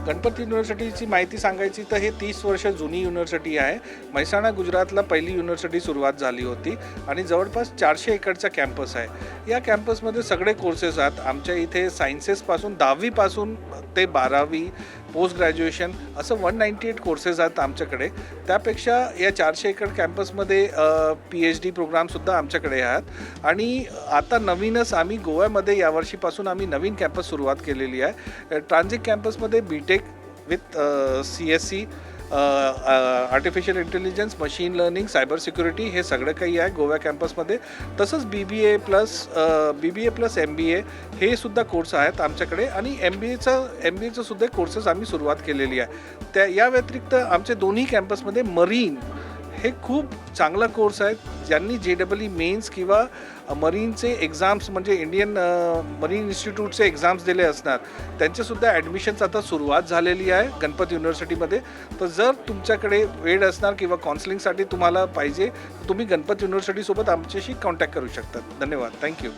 गणपती युनिव्हर्सिटीची माहिती सांगायची तर हे 30 वर्ष जुनी युनिव्हर्सिटी आहे. म्हैसाणा गुजरातला पहिली युनिव्हर्सिटी सुरुवात झाली होती आणि जवळपास 400 एकरचा कॅम्पस आहे. या कॅम्पसमध्ये सगळे कोर्सेस आहेत. आमच्या इथे सायन्सेसपासून 10वी ते 12वी पोस्ट ग्रॅज्युएशन असं 198 कोर्सेस आहेत आमच्याकडे. त्यापेक्षा या 400 एकर कॅम्पसमध्ये PhD प्रोग्रामसुद्धा आमच्याकडे आहेत. आणि आता नवीनच आम्ही गोव्यामध्ये यावर्षीपासून आम्ही नवीन कॅम्पस सुरुवात केलेली आहे. ट्रान्झिट कॅम्पसमध्ये BTech with CSC, artificial intelligence, machine learning, cyber security हे सगळं काही आहे गोवा कॅम्पसमध्ये. तसंच BBA प्लस MBA हे सुद्धा कोर्स आहेत आमच्याकडे. आणि MBAचं सुद्धा कोर्सेस आम्ही सुरुवात केलेली आहे. या व्यतिरिक्त आमचे दोन्ही कॅम्पसमध्ये मरीन हे खूप चांगला कोर्स आहे. ज्यांनी JEE मेन्स किंवा मरीनचे एक्झाम्स म्हणजे इंडियन मरीन इन्स्टिट्यूटचे एक्झाम्स दिले असणार त्यांचेसुद्धा ॲडमिशन्स आता सुरुवात झालेली आहे गणपती युनिव्हर्सिटीमध्ये. तर जर तुमच्याकडे वेळ असणार किंवा काउन्सिलिंगसाठी तुम्हाला पाहिजे तुम्ही गणपती युनिव्हर्सिटीसोबत आमच्याशी कॉन्टॅक्ट करू शकतात. धन्यवाद. थँक्यू.